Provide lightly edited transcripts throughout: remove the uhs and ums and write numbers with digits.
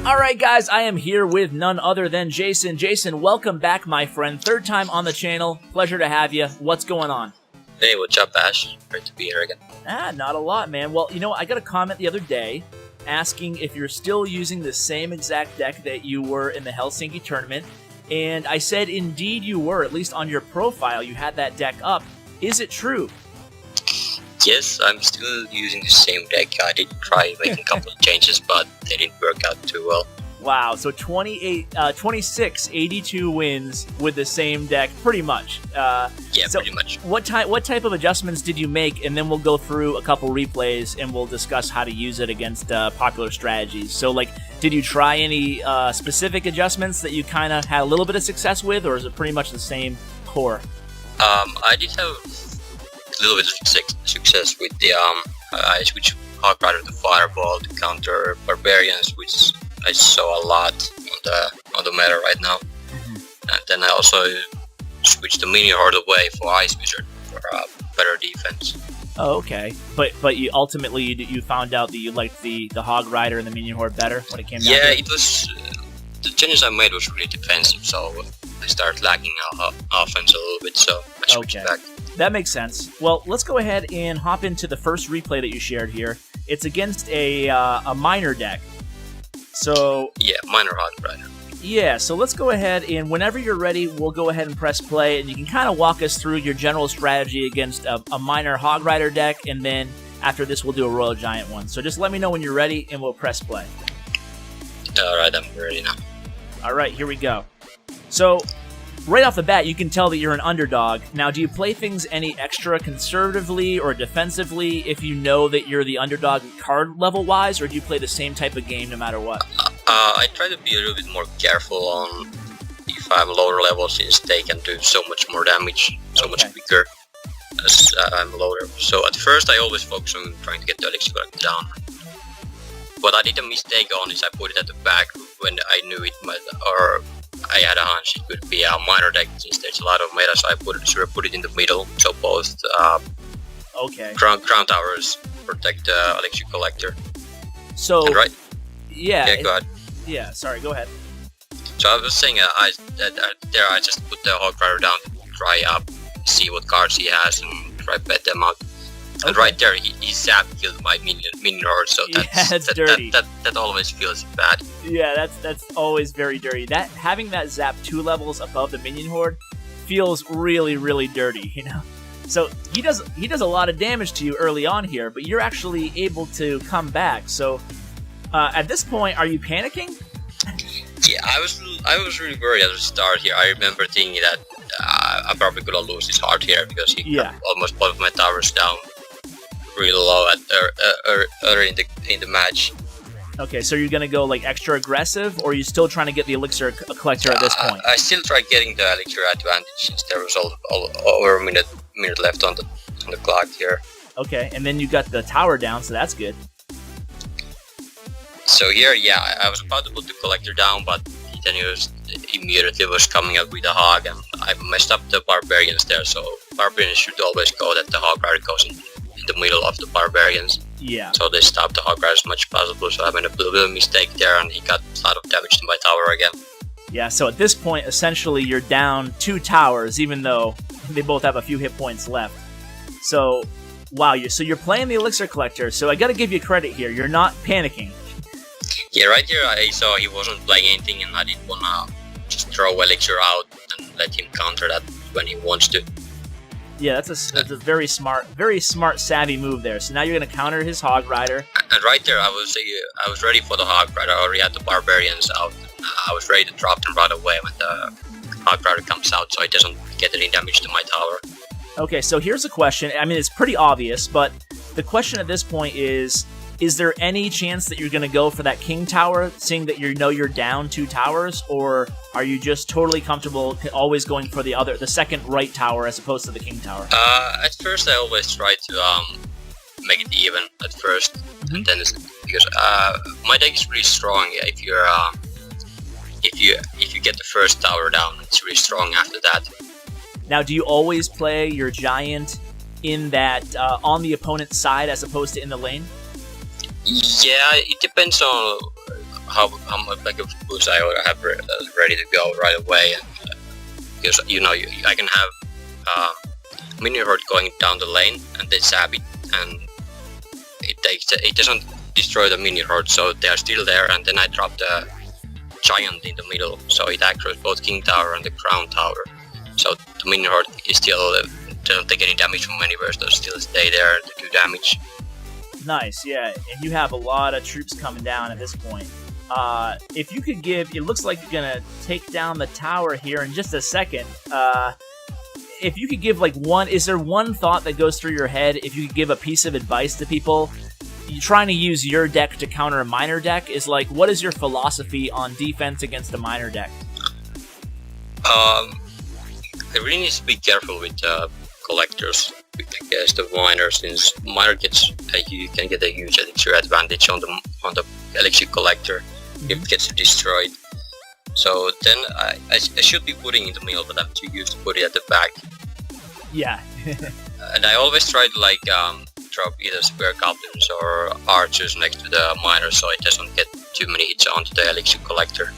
Alright guys, I am here with none other than Jason. Jason, welcome back my friend. Third time on the channel. Pleasure to have you. What's going on? Hey, what's up, Ash? Great to be here again. Not a lot, man. Well, you know, I got a comment the other day asking if you're still using the same exact deck that you were in the Helsinki tournament. And I said, indeed you were. At least on your profile, you had that deck up. Is it true? Yes, I'm still using the same deck. I did try making a couple of changes, but they didn't work out too well. Wow, so 26, 82 wins with the same deck, pretty much. Yeah, pretty much. What type of adjustments did you make? And then we'll go through a couple replays and we'll discuss how to use it against popular strategies. So, like, did you try any specific adjustments that you kind of had a little bit of success with, or is it pretty much the same core? I did have a little bit of success with the I switched Hog Rider to Fireball to counter Barbarians, which I saw a lot on the meta right now. And then I also switched the Mini Horde away for Ice Wizard for better defense. Oh, okay. But you ultimately you found out that you liked the Hog Rider and the Mini Horde better when it came down to it? Yeah, it was the changes I made was really defensive, so I started lacking offense a little bit, so I switched back. That makes sense. Well, let's go ahead and hop into the first replay that you shared here. It's against a minor deck. So yeah, minor Hog Rider. Yeah, so let's go ahead and whenever you're ready, we'll go ahead and press play, and you can kind of walk us through your general strategy against a minor Hog Rider deck, and then after this, we'll do a Royal Giant one. So just let me know when you're ready, and we'll press play. Alright, I'm ready now. Alright, here we go. So, right off the bat, you can tell that you're an underdog. Now, do you play things any extra conservatively or defensively if you know that you're the underdog card level-wise, or do you play the same type of game no matter what? I try to be a little bit more careful on if I'm lower level, since they can do so much more damage, so much quicker as I'm lower. So at first, I always focus on trying to get the Elixir down. What I did a mistake on is I put it at the back when I knew it might, or I had a hunch it could be a minor deck, since there's a lot of meta, so I put it in the middle, so both ground towers protect the Elixir Collector. So, and right? Yeah, go ahead. Yeah, sorry, go ahead. So I was saying, I just put the Hog Rider down to try see what cards he has and try bet them out. And right there, he zapped killed my minion horde, so that's dirty. That always feels bad. Yeah, that's always very dirty. That having that zap 2 levels above the minion horde feels really, really dirty, you know. So he does a lot of damage to you early on here, but you're actually able to come back. So at this point, are you panicking? Yeah, I was really worried at the start here. I remember thinking that I'm probably gonna lose this hard here because he got almost both of my towers down really low early in the match. Okay, so you're gonna go like extra aggressive, or are you still trying to get the Elixir Collector at this point? I still try getting the Elixir advantage since there was over a minute left on the clock here. Okay, and then you got the tower down, so that's good. So here, yeah, I was about to put the Collector down, but then he immediately was coming up with a Hog, and I messed up the Barbarians there, so Barbarians should always go that the Hog Rider goes in the middle of the Barbarians. Yeah. So they stopped the Hog Rider as much as possible, so I made a little bit of mistake there, and he got a lot of damage to my tower again. Yeah, so at this point, essentially, you're down 2 towers, even though they both have a few hit points left. So, wow, you're playing the Elixir Collector, so I gotta give you credit here. You're not panicking. Yeah, right here I saw he wasn't playing anything, and I didn't wanna just throw Elixir out and let him counter that when he wants to. Yeah, that's a very smart, savvy move there. So now you're gonna counter his Hog Rider. And right there, I was ready for the Hog Rider. I already had the Barbarians out. I was ready to drop them right away when the Hog Rider comes out, so it doesn't get any damage to my tower. Okay, so here's a question. I mean, it's pretty obvious, but the question at this point is there any chance that you're going to go for that King Tower, seeing that you're down 2 towers, or are you just totally comfortable always going for the second right tower as opposed to the King Tower? At first, I always try to make it even at first, and then because my deck is really strong. If you get the first tower down, it's really strong after that. Now, do you always play your Giant in that on the opponent's side as opposed to in the lane? Yeah, it depends on how much like of boost I have ready to go right away, and because I can have minion horde going down the lane and they zap it, and it doesn't destroy the minion horde, so they are still there, and then I drop the giant in the middle, so it activates both king tower and the crown tower, so the minion horde is still doesn't take any damage from anywhere, so still stay there to do damage. Nice, yeah, and you have a lot of troops coming down at this point. If you could give, it looks like you're gonna take down the tower here in just a second. If you could give like is there one thought that goes through your head? If you could give a piece of advice to people, you're trying to use your deck to counter a minor deck, is like, what is your philosophy on defense against a minor deck? I really need to be careful with collectors against the minor, since minor gets you can get a huge elixir advantage on the elixir collector if it gets destroyed. So then I should be putting in the middle, but I'm too used to put it at the back. Yeah. And I always try to like drop either spear goblins or archers next to the miner, so it doesn't get too many hits onto the elixir collector.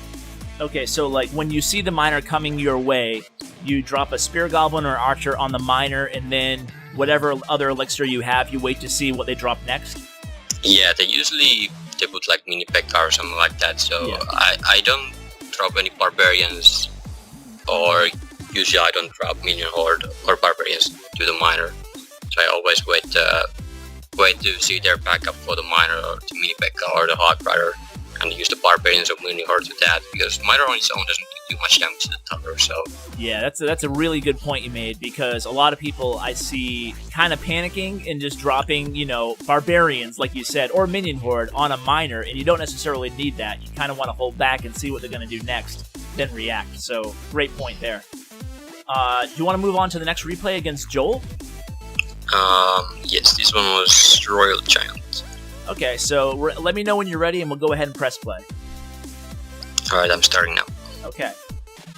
Okay, so like when you see the miner coming your way, you drop a spear goblin or archer on the miner, and then whatever other elixir you have, you wait to see what they drop next? Yeah, they put like mini P.E.K.K.A or something like that, so yeah. I don't drop any barbarians, or usually I don't drop minion horde or barbarians to the miner, so I always wait to see their backup for the miner or to mini P.E.K.K.A or the Hog Rider, and use the barbarians or minion horde to that, because miner on its own doesn't do much damage to the tower. So yeah, that's a really good point you made, because a lot of people I see kind of panicking and just dropping, barbarians, like you said, or minion horde on a miner, and you don't necessarily need that. You kind of want to hold back and see what they're going to do next, then react. So great point there. Do you want to move on to the next replay against Joel? Yes, this one was Royal Giant. Okay, so let me know when you're ready, and we'll go ahead and press play. Alright, I'm starting now. Okay.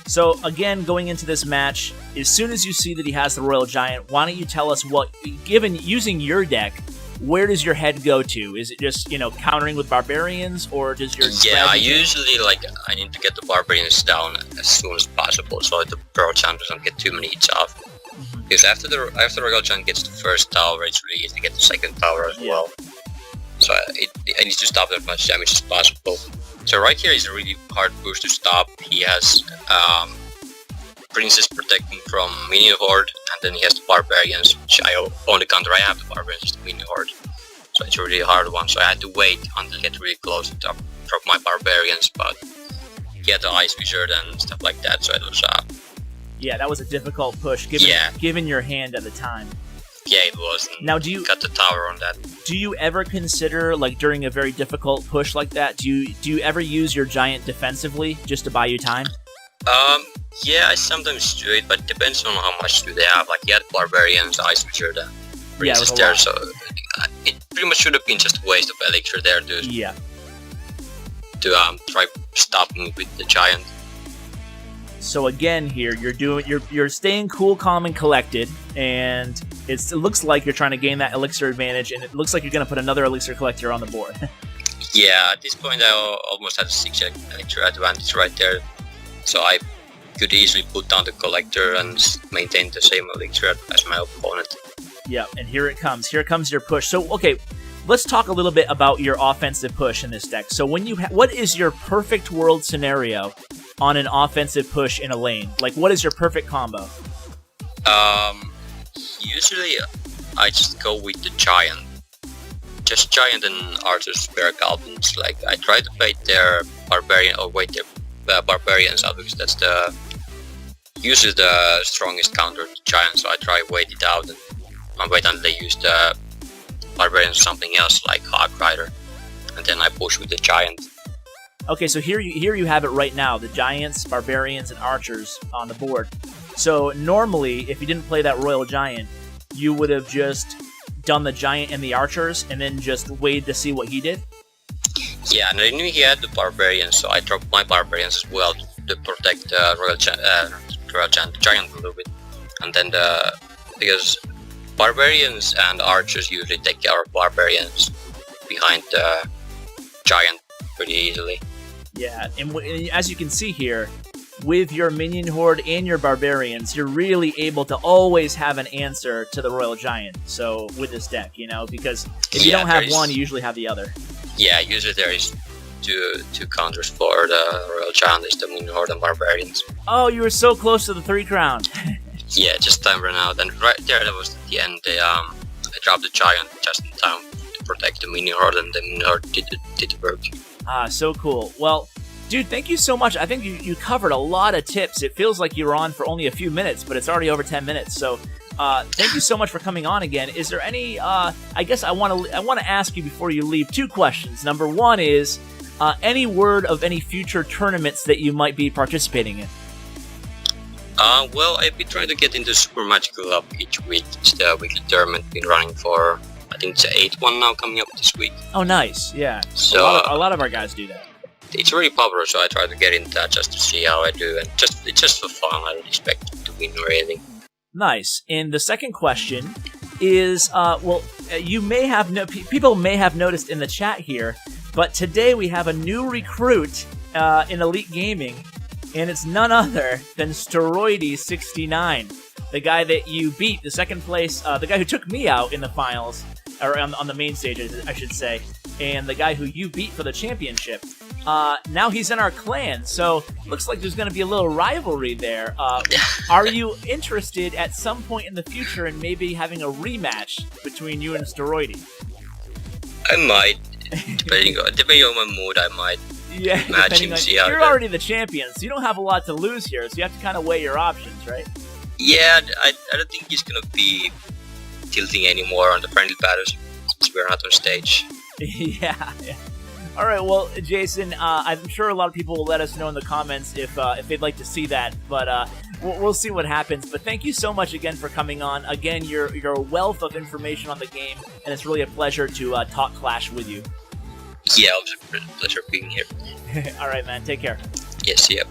So, again, going into this match, as soon as you see that he has the Royal Giant, why don't you tell us using your deck, where does your head go to? Is it just, countering with barbarians, or does your Yeah, I usually, I need to get the barbarians down as soon as possible, so the Royal Giant doesn't get too many hits off. Because after Royal Giant gets the first tower, it's really easy to get the second tower as well. So I need to stop as much damage as possible. So right here is a really hard push to stop. He has Princess protecting from Minion Horde, and then he has the Barbarians, which I only counter I have the Barbarians, the Minion Horde. So it's a really hard one, so I had to wait until I get really close to drop my Barbarians, but he had the Ice Wizard and stuff like that, so it was... yeah, that was a difficult push, given your hand at the time. Yeah, it was. Now, do you got the tower on that? Do you ever consider, during a very difficult push like that, do you ever use your giant defensively just to buy you time? Yeah, I sometimes do it, but it depends on how much do they have. Like, he had Barbarians, Ice Wizard, Princess there, so it pretty much should have been just a waste of elixir there to try stopping with the giant. So again, here you're staying cool, calm, and collected, and it looks like you're trying to gain that elixir advantage, and it looks like you're going to put another elixir collector on the board. Yeah, at this point I almost had a 6 elixir advantage right there, so I could easily put down the collector and maintain the same elixir as my opponent. Yeah, and here it comes. Here comes your push. So okay, let's talk a little bit about your offensive push in this deck. So when what is your perfect world scenario on an offensive push in a lane? Like, what is your perfect combo? Usually I just go with the giant. Just giant and archers, spear goblins. Like, I try to bait their barbarian or wait their barbarians out, because that's usually the strongest counter to giant. So I try wait it out and wait until they use the barbarians or something else like Hog Rider, and then I push with the giant. Okay, so here you have it right now, the giants, barbarians, and archers on the board. So normally, if you didn't play that Royal Giant, you would have just done the giant and the archers, and then just waited to see what he did? Yeah, and I knew he had the barbarians, so I dropped my barbarians as well to protect the Royal Giant a little bit. And then because barbarians and archers usually take care of barbarians behind the giant pretty easily. Yeah, and as you can see here, with your minion horde and your barbarians, you're really able to always have an answer to the Royal Giant. So with this deck, you know, because if you don't have one, you usually have the other. Yeah, usually there is two counters for the Royal Giant, is the minion horde and barbarians. Oh, you were so close to the 3 crown. Yeah, just time ran out, and right there, that was the end. I dropped the giant just in time to protect the minion horde, and the minion horde did the work. Ah, so cool. Well, dude, thank you so much. I think you covered a lot of tips. It feels like you were on for only a few minutes, but it's already over 10 minutes. So, thank you so much for coming on again. Is there any? I guess I want to ask you before you leave 2 questions. Number 1 is any word of any future tournaments that you might be participating in? Well, I've been trying to get into Super Magical Club each week. It's the weekly tournament been running for, I think it's the 8th one now coming up this week. Oh, nice. Yeah. So a lot of our guys do that. It's very popular, so I try to get into that just to see how I do, and it's just for fun. I don't expect to win or anything. Nice. And the second question is, you may have people may have noticed in the chat here, but today we have a new recruit in Elite Gaming. And it's none other than Steroidy69, the guy that you beat, the second place, the guy who took me out in the finals, or on the main stage, I should say, and the guy who you beat for the championship. Now he's in our clan, so looks like there's going to be a little rivalry there. Are you interested at some point in the future in maybe having a rematch between you and Steroidy? I might, depending on my mood, I might. Yeah, match him, you're already the champion, so you don't have a lot to lose here, so you have to kind of weigh your options, right? Yeah, I don't think he's going to be tilting anymore on the friendly battles since we're not on stage. Yeah. All right, well, Jason, I'm sure a lot of people will let us know in the comments if they'd like to see that, but we'll see what happens. But thank you so much again for coming on. Again, you're a wealth of information on the game, and it's really a pleasure to talk Clash with you. Yeah, it was a pleasure being here. All right, man. Take care. Yes, yeah.